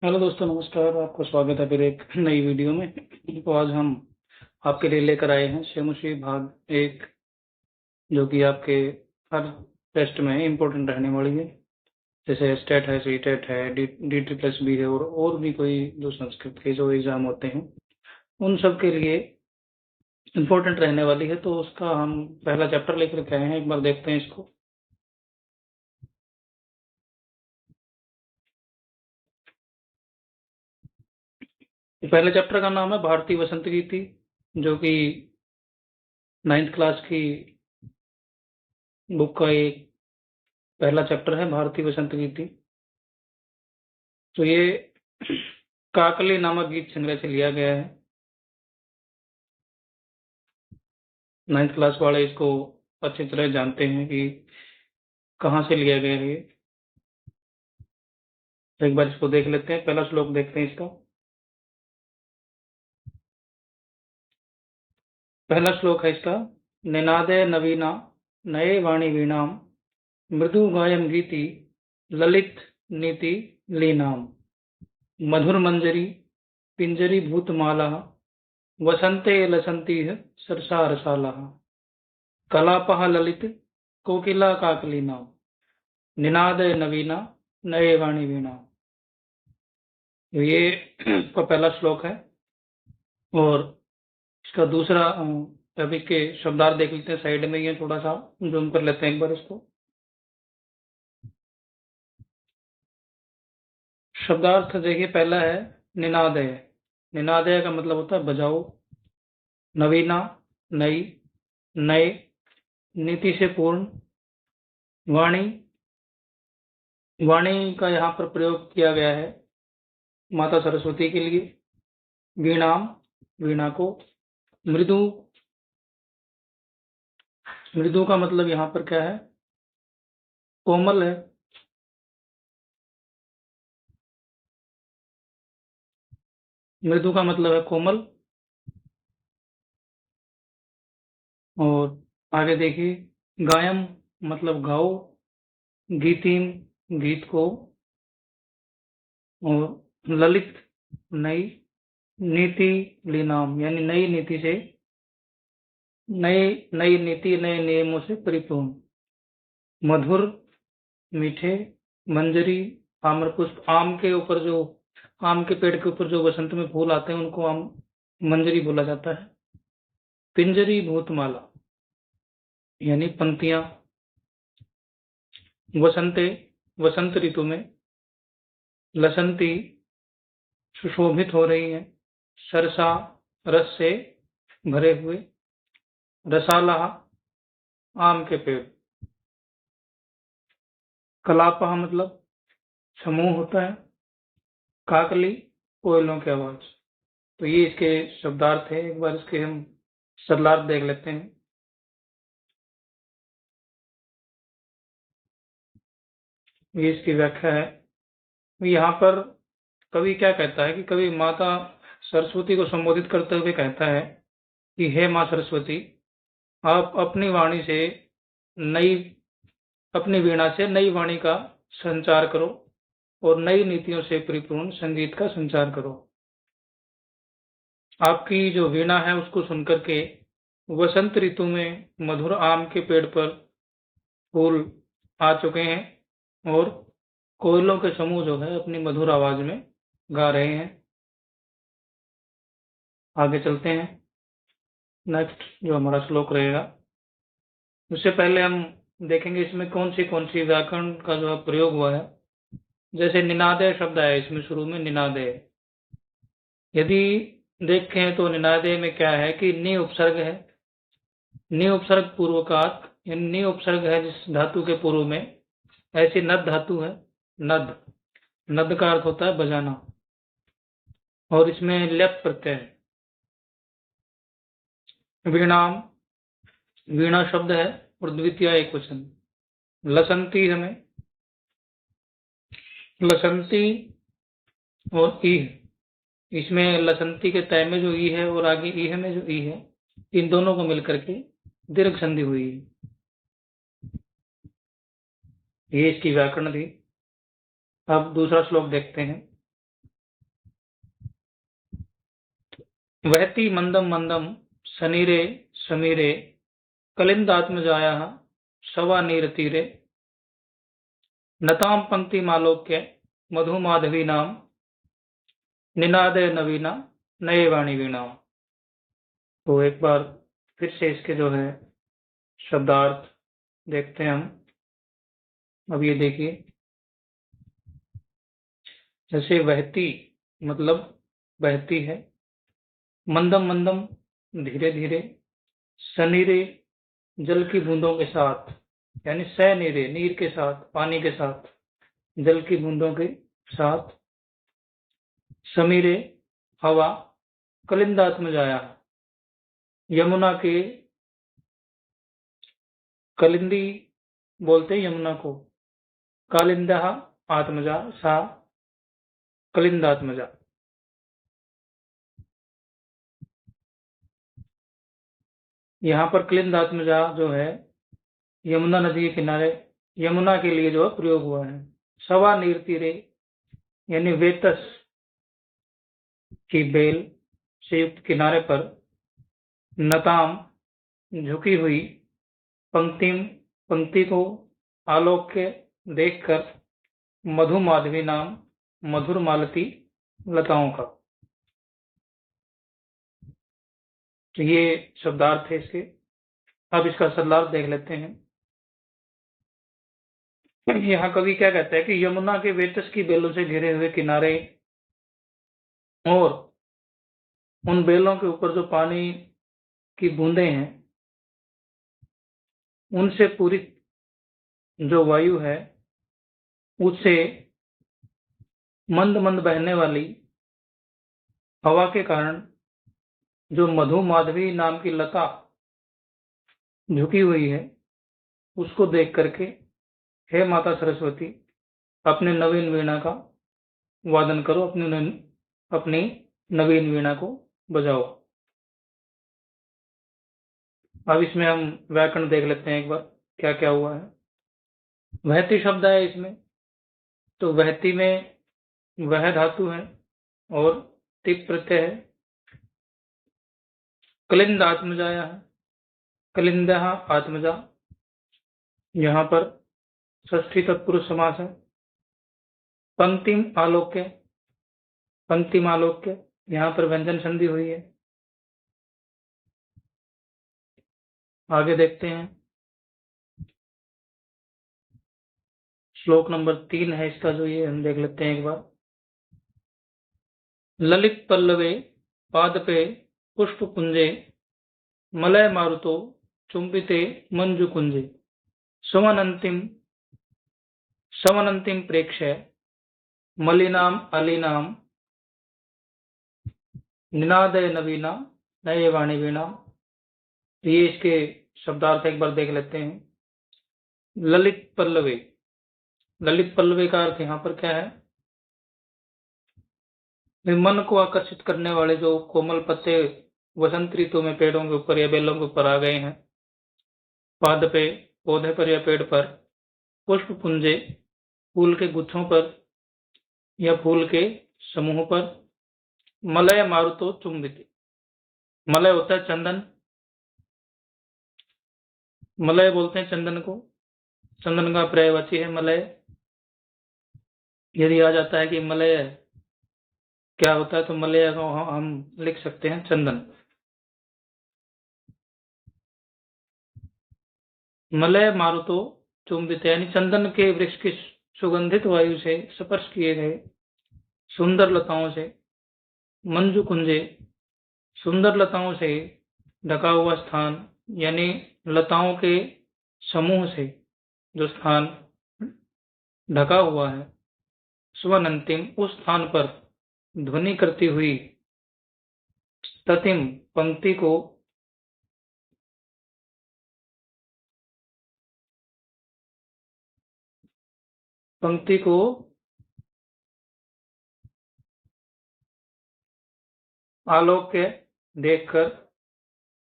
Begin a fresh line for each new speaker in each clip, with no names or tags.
Hello दोस्तों, नमस्कार। आपका स्वागत है फिर एक नई वीडियो में। तो आज हम आपके लिए लेकर आए हैं शेमुशी भाग एक, जो कि आपके हर टेस्ट में इम्पोर्टेंट रहने वाली है। जैसे स्टेट है, सी टेट है, डी टी प्लस बी है, और भी कोई जो संस्कृत के जो एग्ज़ाम होते हैं उन सब के लिए इम्पोर्टेंट रहने वाली है। तो उसका हम पहला चैप्टर लेकर के आए हैं, एक बार देखते हैं इसको। पहले चैप्टर का नाम है भारतीय वसंत गीति, जो कि 9th क्लास की बुक का एक पहला चैप्टर है, भारतीय वसंत गीति। तो ये काकली नामक गीत संग्रह से लिया गया है। 9th क्लास वाले इसको अच्छी तरह जानते हैं कि कहाँ से लिया गया है ये। तो एक बार इसको देख लेते हैं, पहला श्लोक देखते हैं इसका। पहला श्लोक है इसका, निनादे नवीना नये वाणी वीणाम मृदु गायम गीति ललित नीति लीनाम मधुर मंजरी पिंजरी भूतमाला वसंते लसंती सरसा रसाला कलापः ललित कोकिला काकलीना निनादय नवीना नये वाणी वीणा। ये इसका पहला श्लोक है। और इसका दूसरा अभी के शब्दार्थ देख लेते हैं, साइड में ही है, थोड़ा सा जूम कर लेते हैं एक बार इसको। शब्दार्थ देखिए, पहला है निनादय। निनादय का मतलब होता है बजाओ। नवीना नई, नए, नीति से पूर्ण, वाणी। वाणी का यहाँ पर प्रयोग किया गया है माता सरस्वती के लिए। वीणाम, वीणा को। मृदु, मृदु का मतलब यहाँ पर क्या है, कोमल है। मृदु का मतलब है कोमल। और आगे देखिए, गायम मतलब गाओ, गीतिम गीत को, और ललित नई, नीति लीनाम यानी नई नीति से, नई नई नीति नए नियमों से परिपूर्ण। मधुर मीठे, मंजरी आम्रपुष्प, आम के ऊपर जो, आम के पेड़ के ऊपर जो वसंत में फूल आते हैं उनको आम मंजरी बोला जाता है। पिंजरी भूतमाला यानी पंक्तियां। वसंते वसंत ऋतु में, लसंती सुशोभित हो रही है, सरसा रस से भरे हुए, रसाला आम के पेड़, कलापह मतलब समूह होता है, काकली कोयलों की आवाज। तो ये इसके शब्दार्थ है। एक बार इसके हम सरलार्थ देख लेते हैं। ये इसकी व्याख्या है। यहाँ पर कवि क्या कहता है कि कवि माता सरस्वती को संबोधित करते हुए कहता है कि हे माँ सरस्वती, आप अपनी वाणी से नई, अपनी वीणा से नई वाणी का संचार करो और नई नीतियों से परिपूर्ण संगीत का संचार करो। आपकी जो वीणा है उसको सुनकर के वसंत ऋतु में मधुर आम के पेड़ पर फूल आ चुके हैं और कोयलों के समूह जो है अपनी मधुर आवाज में गा रहे हैं। आगे चलते हैं, नेक्स्ट जो हमारा श्लोक रहेगा। उससे पहले हम देखेंगे इसमें कौन सी व्याकरण का जो प्रयोग हुआ है। जैसे निनादय शब्द है, इसमें शुरू में निनादय, यदि देखें तो निनादय में क्या है कि नि उपसर्ग है। नि उपसर्ग पूर्वकात, यानी नि उपसर्ग है जिस धातु के पूर्व में, ऐसी नद धातु है। नद, नद का अर्थ होता है बजाना, और इसमें लेप प्रत्यय है। वीणाम, वीणा शब्द है और द्वितीय एक वचन। लसंती हमें, लसंती और ई, इसमें लसंती के तय में जो ई है और आगे ई में जो ई है, इन दोनों को मिलकर के दीर्घ संधि हुई है। ये इसकी व्याकरण थी। अब दूसरा श्लोक देखते हैं। वहति मंदम मंदम सनीरे समीरे कलिंदात्मजायाः शवानीरतीरे नतां पंक्तिमालोक्य मधुमाधवीनां निनादे नवीना नये वाणी वीणाम। तो एक बार फिर से इसके जो है शब्दार्थ देखते हैं हम। अब ये देखिए, जैसे वहती मतलब बहती है, मंदम मंदम धीरे धीरे, सनीरे जल की बूंदों के साथ, यानी सनीरे नीर के साथ, पानी के साथ, जल की बूंदों के साथ, समीरे हवा, कलिंदात्मजाया यमुना के, कलिंदी बोलते हैं यमुना को, कालिंदा आत्मजा सा कलिंदात्मजा। यहाँ पर कलिंदात्मजा जो है यमुना नदी के किनारे, यमुना के लिए जो है प्रयोग हुआ है। सवा नीर तीरे यानी वेतस की बेल से युक्त किनारे पर, नताम झुकी हुई, पंक्तिम पंक्ति को, आलोक्य देखकर, मधु माधवी नाम मधुर मालती लताओं का। तो ये शब्दार्थ है इसके। अब इसका सरलार्थ देख लेते हैं। यहाँ कवि क्या कहता है कि यमुना के वेतस की बेलों से घिरे हुए किनारे और उन बेलों के ऊपर जो पानी की बूंदें हैं, उनसे पूरी जो वायु है, उससे मंद मंद बहने वाली हवा के कारण जो मधु माधवी नाम की लता झुकी हुई है, उसको देख करके हे माता सरस्वती, अपने नवीन वीणा का वादन करो, अपनी नवीन वीणा को बजाओ। अब इसमें हम व्याकरण देख लेते हैं एक बार, क्या क्या हुआ है। वहती शब्द है इसमें, तो वहती में वह धातु है और तिप प्रत्यय है। कलिंद आत्मजाया है, कलिंद आत्मजा, यहाँ पर षष्ठी तत्पुरुष समास है। पंक्तिम आलोक्य, पंक्तिम आलोक्य, यहाँ पर व्यंजन संधि हुई है। आगे देखते हैं, श्लोक नंबर 3 है इसका, जो ये हम देख लेते हैं एक बार। ललित पल्लवे पादपे पुष्प कुंजे मलय मारुतो चुंबिते मंजु कुंजे समनंतिम समनंतिम प्रेक्ष्य मलिनाम अलीनाम निनादय नवीना नये वाणी वीणा। ये इसके शब्दार्थ एक बार देख लेते हैं। ललित पल्लवे, ललित पल्लवे का अर्थ यहाँ पर क्या है? मन को आकर्षित करने वाले जो कोमल पत्ते वसंत ऋतु में पेड़ों के ऊपर या बेलों के ऊपर आ गए हैं। पाद पे पौधे पर या पेड़ पर, पुष्प पुंजे फूल के गुच्छों पर या फूल के समूह पर, मलय मारुतो चुंबित, मलय होता है चंदन, मलय बोलते हैं चंदन को, चंदन का पर्यायवाची है मलय। यदि आ जाता है कि मलय क्या होता है, तो मलय को हम लिख सकते हैं चंदन। मलय मारुतो चुंबित यानी चंदन के वृक्ष की सुगंधित वायु से स्पर्श किए गए सुंदर लताओं से, मंजू कुंजे सुंदर लताओं से ढका हुआ स्थान, यानी लताओं के समूह से जो स्थान ढका हुआ है, स्वन अंतिम उस स्थान पर ध्वनि करती हुई ततिम पंक्ति को, पंक्ति को आलोक्य देखकर,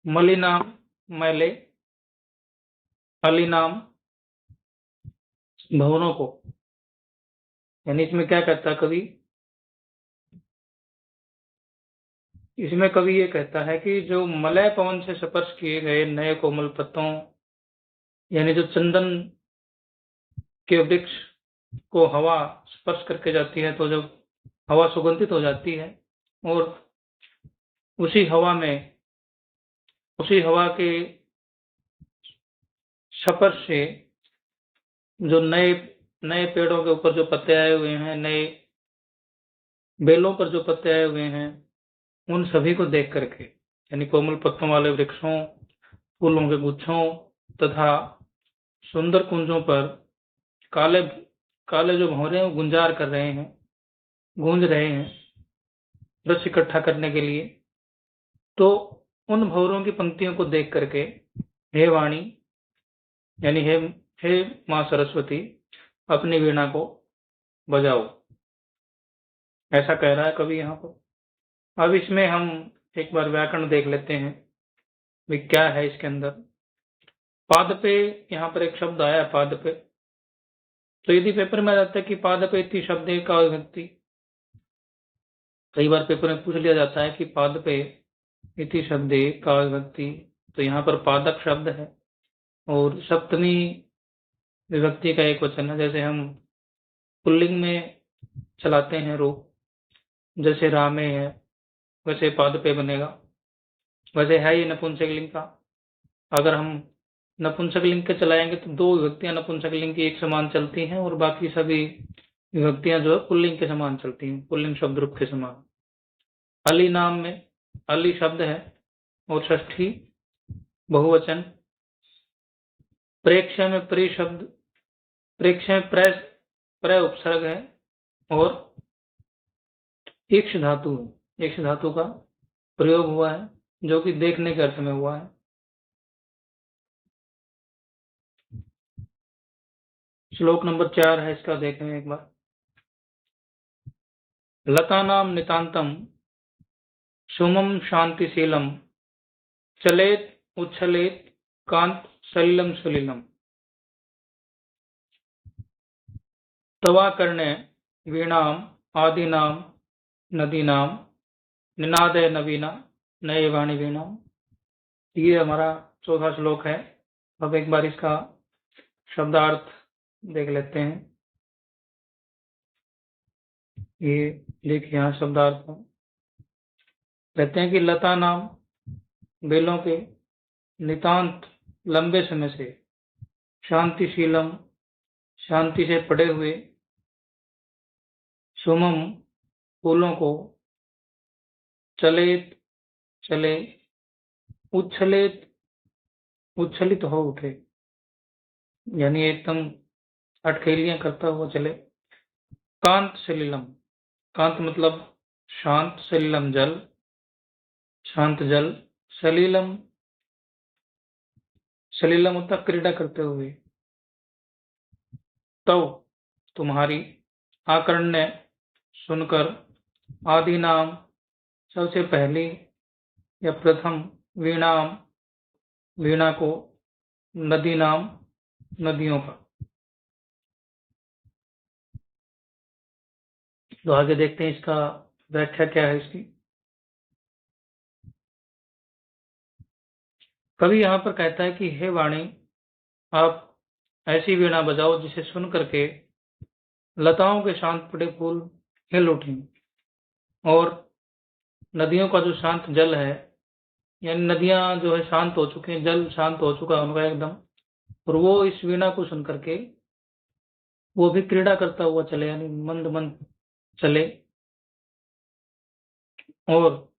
मलिनाम मैले, अलिनाम भवनों को, यानी इसमें क्या कहता है कवि इसमें कवि ये कहता है कि जो मलय पवन से स्पर्श किए गए नए कोमल पत्तों, यानी जो चंदन के वृक्ष को हवा स्पर्श करके जाती है तो जब हवा सुगंधित हो जाती है, और उसी हवा में, उसी हवा के स्पर्श से जो नए नए पेड़ों के ऊपर जो पत्ते आए हुए हैं, नए बेलों पर जो पत्ते आए हुए हैं, उन सभी को देख करके, यानी कोमल पत्तों वाले वृक्षों, फूलों के गुच्छों तथा सुंदर कुंजों पर काले काले जो भंवरे हैं वो गुंजार कर रहे हैं, गूंज रहे हैं रस इकट्ठा करने के लिए। तो उन भंवरों की पंक्तियों को देख करके हे वाणी, यानी हे हे माँ सरस्वती, अपनी वीणा को बजाओ, ऐसा कह रहा है कवि यहाँ पर। अब इसमें हम एक बार व्याकरण देख लेते हैं भी क्या है इसके अंदर। पाद पे यहाँ पर एक शब्द आया है, पाद पे। तो यदि पेपर में आ जाता है कि पाद पे इति शब्द का विभक्ति, कई बार पेपर में पूछ लिया जाता है कि पाद पे इति शब्द का विभक्ति, तो यहाँ पर पादक शब्द है और सप्तमी विभक्ति का एक वचन है। जैसे हम पुल्लिंग में चलाते हैं रूप, जैसे रामे है वैसे पाद पे बनेगा। वैसे है ये नपुंसक लिंग का, अगर हम नपुंसक लिंग के चलाएंगे तो दो विभक्तियां नपुंसक लिंग की एक समान चलती हैं और बाकी सभी विभक्तियां जो है पुल्लिंग के समान चलती हैं, पुल्लिंग शब्द रूप के समान। अली नाम में अली शब्द है और षष्ठी बहुवचन। प्रेक्ष्य में प्रे शब्द, प्रेक्ष्य में प्र उपसर्ग है और ईक्ष धातु है, ईक्ष धातु का प्रयोग हुआ है जो कि देखने के अर्थ में हुआ है। श्लोक नंबर 4 है, इसका देखें एक बार। लता नाम नितांतम सुमम शांतिशीलम चलेत उच्छलेत कांत सलिलम सुलिलम तवा कर्णे वीणाम आदिनाम नदीनाम निनादय नवीना नए वाणी वीणा। ये हमारा चौथा श्लोक है। अब एक बार इसका शब्दार्थ देख लेते हैं। ये देखिए यहाँ शब्दार्थ कहते हैं कि लता नाम बेलों के, नितांत लंबे समय से, शांतिशीलम शांति से पड़े हुए, सुमम फूलों को, चलेत चले, उच्छलेत उच्छलित हो उठे, यानी एकदम अटखेलियां करता हुआ चले। कांत सलिलम, कांत मतलब शांत, सलिलम जल, शांत जल, सलिलम सलिलम मतलब क्रीड़ा करते हुए। तो तुम्हारी, आकर्ण्य सुनकर, आदि नाम सबसे पहली या प्रथम, वीणाम वीणा को, नदी नाम नदियों का। तो आगे देखते हैं इसका व्याख्या क्या है इसकी। कवि यहाँ पर कहता है कि हे वाणी, आप ऐसी वीणा बजाओ जिसे सुन करके लताओं के शांत पड़े फूल हिल उठें, और नदियों का जो शांत जल है, यानी नदियां जो है शांत हो चुकी हैं, जल शांत हो चुका है उनका एकदम, और वो इस वीणा को सुन करके वो भी क्रीड़ा करता हुआ चले, यानी मंद मंद चले। और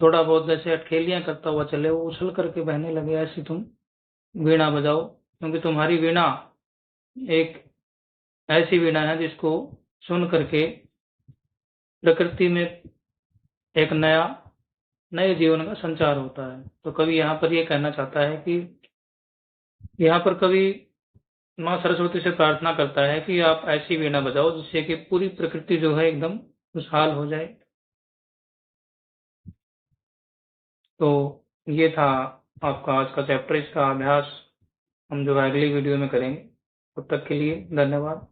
थोड़ा बहुत जैसे अटखेलियां करता हुआ चले, वो उछल करके बहने लगे, ऐसी तुम वीणा बजाओ, क्योंकि तुम्हारी वीणा एक ऐसी वीणा है जिसको सुन करके प्रकृति में एक नए जीवन का संचार होता है। तो कवि यहाँ पर ये कहना चाहता है कि यहाँ पर कवि माँ सरस्वती से प्रार्थना करता है कि आप ऐसी वीणा बजाओ जिससे कि पूरी प्रकृति जो है एकदम खुशहाल हो जाए। तो ये था आपका आज का चैप्टर, इसका अभ्यास हम जो है अगली वीडियो में करेंगे। तब तक के लिए धन्यवाद।